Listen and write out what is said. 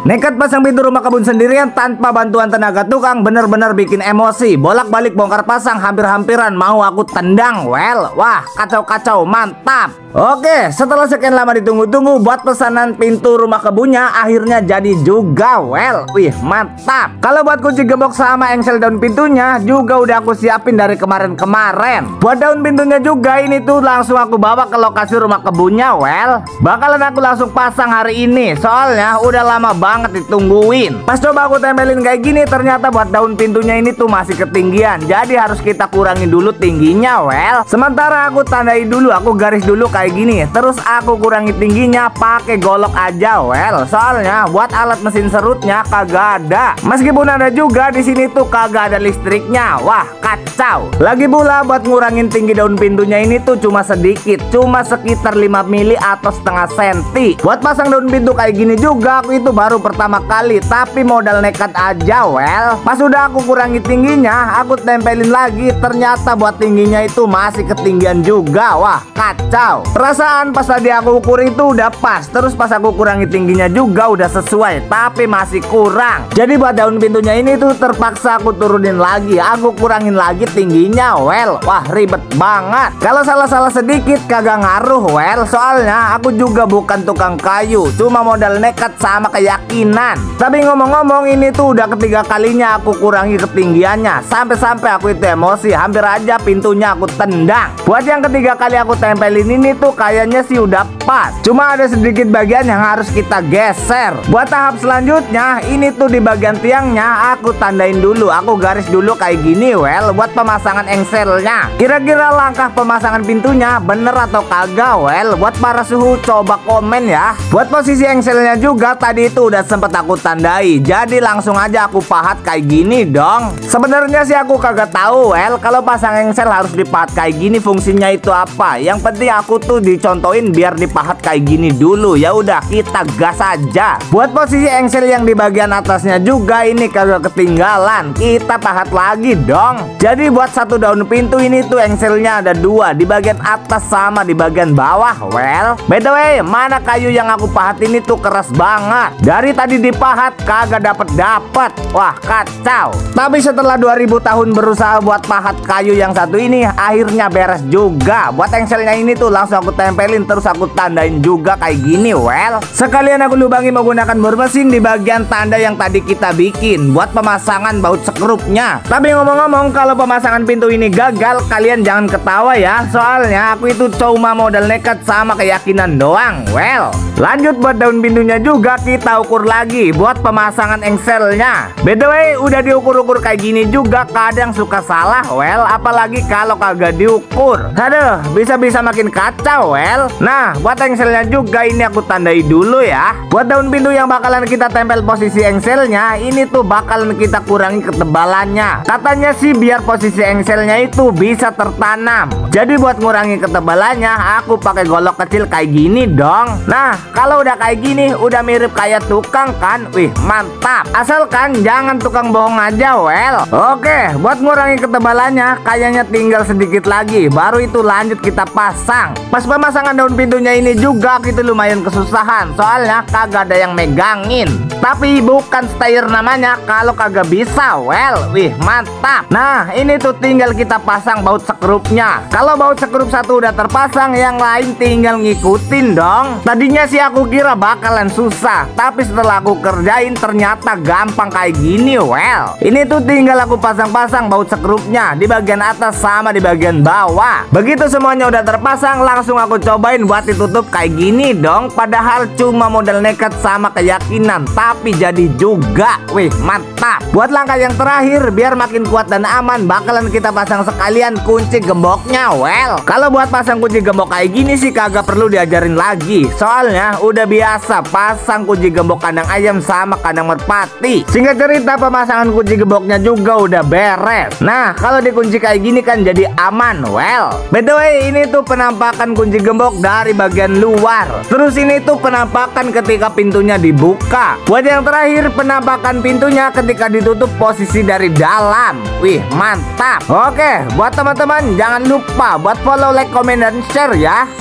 Nekat pasang pintu rumah kebun sendirian tanpa bantuan tenaga tukang bener-bener bikin emosi. Bolak-balik bongkar pasang hampir-hampiran mau aku tendang. Well, wah kacau-kacau, mantap. Oke, setelah sekian lama ditunggu-tunggu buat pesanan pintu rumah kebunnya akhirnya jadi juga. Well, wih mantap. Kalau buat kunci gembok sama engsel daun pintunya juga udah aku siapin dari kemarin-kemarin. Buat daun pintunya juga ini tuh langsung aku bawa ke lokasi rumah kebunnya. Well, bakalan aku langsung pasang hari ini. Soalnya udah lama banget ditungguin. Pas coba aku tempelin kayak gini ternyata buat daun pintunya ini tuh masih ketinggian. Jadi harus kita kurangi dulu tingginya. Well, sementara aku tandai dulu, aku garis dulu kayak gini. Terus aku kurangi tingginya pakai golok aja. Well, soalnya buat alat mesin serutnya kagak ada. Meskipun ada juga di sini tuh kagak ada listriknya. Wah, kacau. Lagi pula buat ngurangin tinggi daun pintunya ini tuh cuma sedikit, cuma sekitar 5 mili atau setengah senti. Buat pasang daun pintu kayak gini juga aku itu baru pertama kali, tapi modal nekat aja. Well, pas udah aku kurangi tingginya, aku tempelin lagi. Ternyata buat tingginya itu masih ketinggian juga. Wah, kacau. Perasaan pas tadi aku ukur itu udah pas. Terus pas aku kurangi tingginya juga udah sesuai, tapi masih kurang. Jadi buat daun pintunya ini tuh terpaksa aku turunin lagi, aku kurangin lagi tingginya. Well, wah ribet banget. Kalau salah-salah sedikit kagak ngaruh. Well, soalnya aku juga bukan tukang kayu, cuma modal nekat sama keyakinan. Tapi ngomong-ngomong ini tuh udah ketiga kalinya aku kurangi ketinggiannya. Sampai-sampai aku itu emosi, hampir aja pintunya aku tendang. Buat yang ketiga kali aku tempelin ini tuh kayaknya sih udah pas, cuma ada sedikit bagian yang harus kita geser. Buat tahap selanjutnya ini tuh di bagian tiangnya aku tandain dulu, aku garis dulu kayak gini. Well, buat pemasangan engselnya, kira-kira langkah pemasangan pintunya bener atau kagak? Well, buat para suhu coba komen ya. Buat posisi engselnya juga tadi itu udah sempet aku tandai, jadi langsung aja aku pahat kayak gini dong. Sebenarnya sih aku kagak tahu. Well, kalau pasang engsel harus dipahat kayak gini fungsinya itu apa. Yang penting aku tuh dicontohin biar dipahat kayak gini dulu. Ya udah, kita gas aja. Buat posisi engsel yang di bagian atasnya juga ini kagak ketinggalan, kita pahat lagi dong. Jadi buat satu daun pintu ini tuh engselnya ada dua, di bagian atas sama di bagian bawah. Well, by the way, mana kayu yang aku pahat ini tuh keras banget. Dari tadi dipahat kagak dapet. Wah, kacau. Tapi setelah 2000 tahun berusaha buat pahat kayu yang satu ini akhirnya beres juga. Buat engselnya ini tuh langsung aku tempelin, terus aku tandain juga kayak gini. Well, sekalian aku lubangi menggunakan bor mesin di bagian tanda yang tadi kita bikin buat pemasangan baut sekrupnya. Tapi ngomong-ngomong, kalau pemasangan pintu ini gagal, kalian jangan ketawa ya. Soalnya aku itu cuma modal nekat sama keyakinan doang. Well, lanjut buat daun pintunya juga kita ukur lagi buat pemasangan engselnya. By the way, udah diukur-ukur kayak gini juga kadang suka salah. Well, apalagi kalau kagak diukur. Aduh, bisa-bisa makin kacau. Well, nah buat engselnya juga ini aku tandai dulu ya. Buat daun pintu yang bakalan kita tempel posisi engselnya ini tuh bakalan kita kurangi ketebalannya. Katanya sih biar posisi engselnya itu bisa tertanam. Jadi buat ngurangi ketebalannya aku pakai golok kecil kayak gini dong. Nah, kalau udah kayak gini udah mirip kayak tukang kan. Wih, mantap. Asalkan jangan tukang bohong aja. Well, oke, buat ngurangi ketebalannya kayaknya tinggal sedikit lagi, baru itu lanjut kita pasang. Pas pemasangan daun pintunya ini juga kita lumayan kesusahan, soalnya kagak ada yang megangin. Tapi bukan stair namanya kalau kagak bisa. Well, wih mantap. Nah, ini tuh tinggal kita pasang baut sekrupnya. Kalau baut sekrup satu udah terpasang, yang lain tinggal ngikutin dong. Tadinya sih aku kira bakalan susah, tapi setelah aku kerjain ternyata gampang kayak gini. Well, ini tuh tinggal aku pasang-pasang baut sekrupnya di bagian atas sama di bagian bawah. Begitu semuanya udah terpasang, langsung aku cobain buat ditutup kayak gini dong. Padahal cuma modal nekat sama keyakinan, tapi jadi juga. Wih, mantap. Buat langkah yang terakhir biar makin kuat dan aman, bakalan kita pasang sekalian kunci gemboknya. Well, kalau buat pasang kunci gembok kayak gini sih kagak perlu diajarin lagi, soalnya udah biasa pasang kunci gembok kandang ayam sama kandang merpati. Singkat cerita, pemasangan kunci gemboknya juga udah beres. Nah, kalau dikunci kayak gini kan jadi aman. Well, by the way, ini tuh penampakan kunci gembok dari bagian luar. Terus ini tuh penampakan ketika pintunya dibuka. Buat yang terakhir, penampakan pintunya ketika ditutup posisi dari dalam. Wih, mantap. Oke, buat teman-teman jangan lupa buat follow, like, comment, dan share ya.